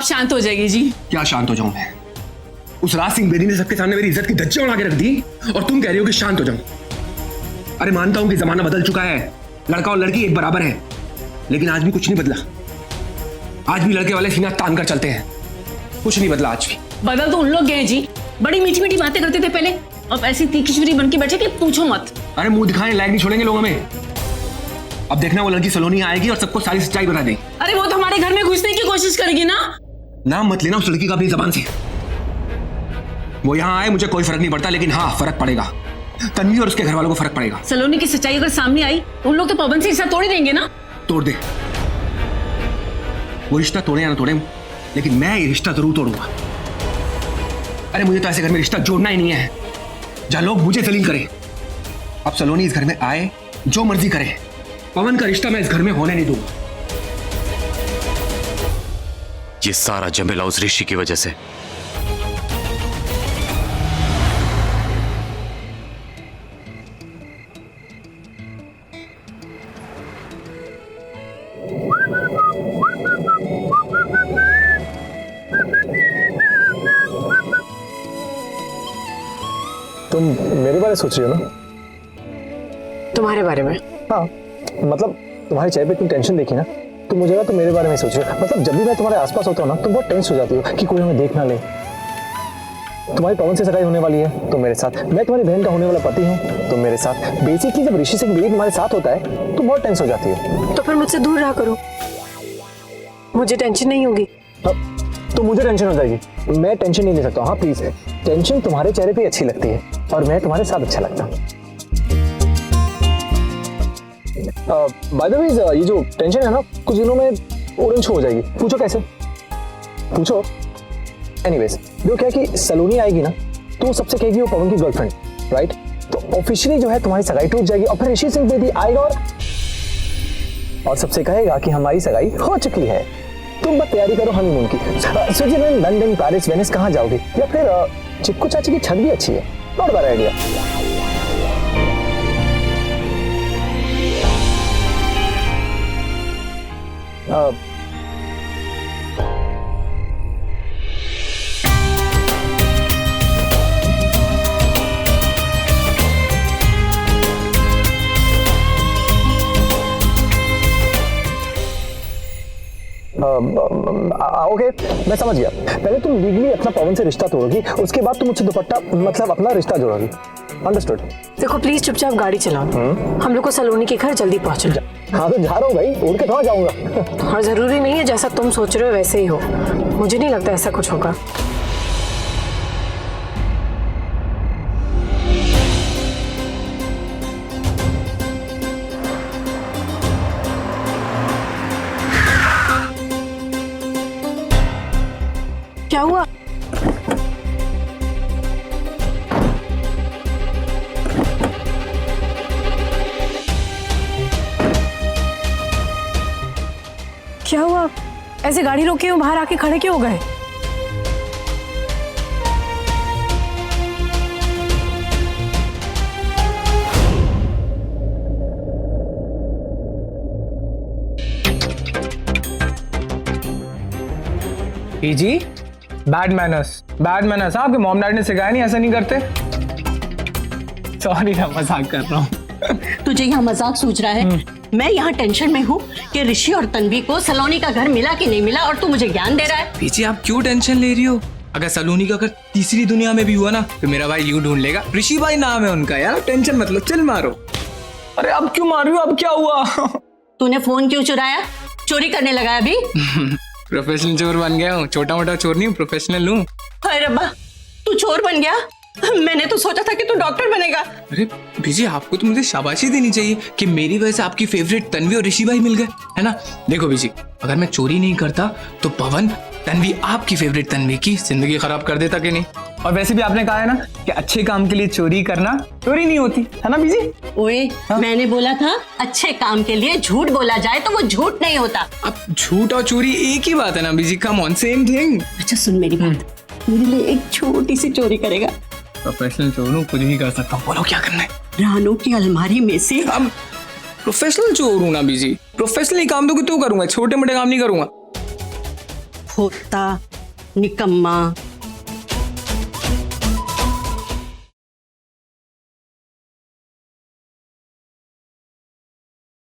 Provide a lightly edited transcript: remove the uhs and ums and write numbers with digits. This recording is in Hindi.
आप शांत हो जाइए जी। क्या शांत हो जाऊं मैं? उस राज सिंह बेदी ने सबके सामने मेरी इज्जत की धज्जियां उड़ा के रख दी और तुम कह रही हो कि शांत हो जाऊं। अरे मानता हूं कि जमाना बदल चुका है, लड़का और लड़की एक बराबर है, लेकिन आज भी कुछ नहीं बदला। आज भी लड़के वाले सीना तान कर चलते हैं, कुछ नहीं बदला आज भी। बदल तो उन लोग गए जी, बड़ी मीठी मीठी बातें करते थे पहले, अब ऐसी तीखी छुरी बन के बैठे कि पूछो मत। अरे मुंह दिखाने लायक नहीं छोड़ेंगे लोग हमें। अब देखना वो लड़की सलोनी आएगी और सबको सारी सच्चाई बता देगी। अरे वो तो हमारे घर में घुसने की कोशिश करेगी ना। नाम मत लेना उस लड़की का अपनी जबान से। वो यहाँ आए मुझे कोई फर्क नहीं पड़ता, लेकिन हाँ फर्क पड़ेगा, तन्वी और उसके घर वालों को फर्क पड़ेगा। सलोनी की सच्चाई अगर सामने आई तो उन लोग तो पवन से रिश्ता तोड़ ही देंगे ना। तोड़ दे, वो रिश्ता तोड़े या ना तोड़े, लेकिन मैं ये रिश्ता जरूर तोड़ूंगा। अरे मुझे तो ऐसे घर में रिश्ता जोड़ना ही नहीं है जहां लोग मुझे जलील करें। अब सलोनी इस घर में आए, जो मर्जी करे, पवन का रिश्ता मैं इस घर में होने नहीं दूंगा। ये सारा झमेला उस ऋषि की वजह से। तुम मेरे बारे में सोच रही हो ना? तुम्हारे बारे में? हाँ, मतलब तुम्हारे चेहरे पे तुम टेंशन देखी ना, तो मुझे लगा तुम मेरे बारे में सोच रही हो। मतलब जब भी मैं तुम्हारे आसपास होता हूँ ना, तुम बहुत टेंस हो जाती हो कि कोई हमें देख ना ले। तुम्हारी पवन से सगाई होने वाली है तो मेरे साथ, मैं तुम्हारी बहन का होने वाला पति हूँ तो मेरे साथ। बेसिकली जब ऋषि सिंह बेदी तुम्हारे साथ होता है तुम बहुत टेंस हो जाती हो। तो फिर मुझसे दूर रहा करो, मुझे टेंशन नहीं होगी। तो मुझे टेंशन हो जाएगी, मैं टेंशन नहीं ले सकता। हाँ प्लीज, टेंशन तुम्हारे चेहरे पे अच्छी लगती है और मैं तुम्हारे साथ अच्छा लगता हूँ। बाय द वे ये जो टेंशन है ना, कुछ दिनों में ऑरेंज हो जाएगी। पूछो कैसे? पूछो। एनीवेज, जो क्या कि सलोनी आएगी ना तो वो सबसे कहेगी वो पवन की गर्लफ्रेंड, राइट? तो ऑफिशियली जो है तुम्हारी सगाई टूट जाएगी और फिर ऋषि सिंह बेदी आएगा और सबसे कहेगा कि हमारी सगाई हो चुकी है। तुम बस तैयारी करो हनीमून की। स्विट्जरलैंड, लंदन, पेरिस, वेनिस कहाँ जाओगे? या फिर चिक्कू चाची की छत भी अच्छी है, नॉट बैड आइडिया। ओके, मैं समझ गया। पहले तुम लीगली अपना पवन से रिश्ता तोड़ोगी, उसके बाद तुम मुझसे दुपट्टा मतलब अपना रिश्ता जोड़ोगी। अंडरस्टूड? देखो प्लीज चुपचाप गाड़ी चलाओ, हम लोग को सलोनी के घर जल्दी पहुंचना। हाँ तो जा रहा हूँ भाई, उड़ के कहाँ जाऊंगा। और जरूरी नहीं है जैसा तुम सोच रहे हो वैसे ही हो, मुझे नहीं लगता ऐसा कुछ होगा। क्या हुआ? क्या हुआ? ऐसे गाड़ी रोके हो, बाहर आके खड़े क्यों हो गए? जी बैड मैनर्स। आपके मॉम डैड ने सिखाया नहीं, ऐसा नहीं करते। सॉरी ना, मजाक कर रहा हूँ। तुझे यहाँ मजाक सूझ रहा है? मैं यहाँ टेंशन में हूँ कि ऋषि और तन्वी को सलोनी का घर मिला कि नहीं मिला, और तू मुझे ज्ञान दे रहा है। पीछे आप क्यों टेंशन ले रही हो? अगर सलोनी का घर तीसरी दुनिया में भी हुआ ना तो मेरा भाई यूं ढूंढ लेगा। ऋषि भाई नाम है उनका यार, टेंशन मतलब। चल मारो। अरे अब क्यों मार रही हो? अब क्या हुआ? तूने फोन क्यों चुराया? चोरी करने लगा अभी? प्रोफेशनल चोर बन गया हूँ, छोटा मोटा चोर नहीं हूँ, प्रोफेशनल हूँ। हाय रब्बा, तू चोर बन गया? मैंने तो सोचा था कि तू डॉक्टर बनेगा। अरे बीजी, आपको तो मुझे शाबाशी देनी चाहिए कि मेरी वजह से आपकी फेवरेट तन्वी और ऋषि भाई मिल गए, है ना? देखो बीजी, अगर मैं चोरी नहीं करता तो पवन, तन्वी, आपकी फेवरेट तन्वी की जिंदगी खराब कर देता कि नहीं? और वैसे भी आपने कहा है ना कि अच्छे काम के लिए चोरी करना चोरी नहीं होती, है ना बीजी? ओए, मैंने बोला था अच्छे काम के लिए झूठ बोला जाए तो वो झूठ नहीं होता। अब झूठ और चोरी एक ही बात है ना बीजी, कम ऑन, सेम थिंग। अच्छा सुन मेरी बात, मेरे लिए एक छोटी सी चोरी करेगा? प्रोफेशनल चोर हूँ, कुछ भी कर सकता हूँ, बोलो क्या करना है? रानू की अलमारी में से। अब प्रोफेशनल चोर हूँ ना बीजी, प्रोफेशनली काम तो क्यों करूंगा, छोटे मोटे काम नहीं करूंगा। खोता, निकम्मा।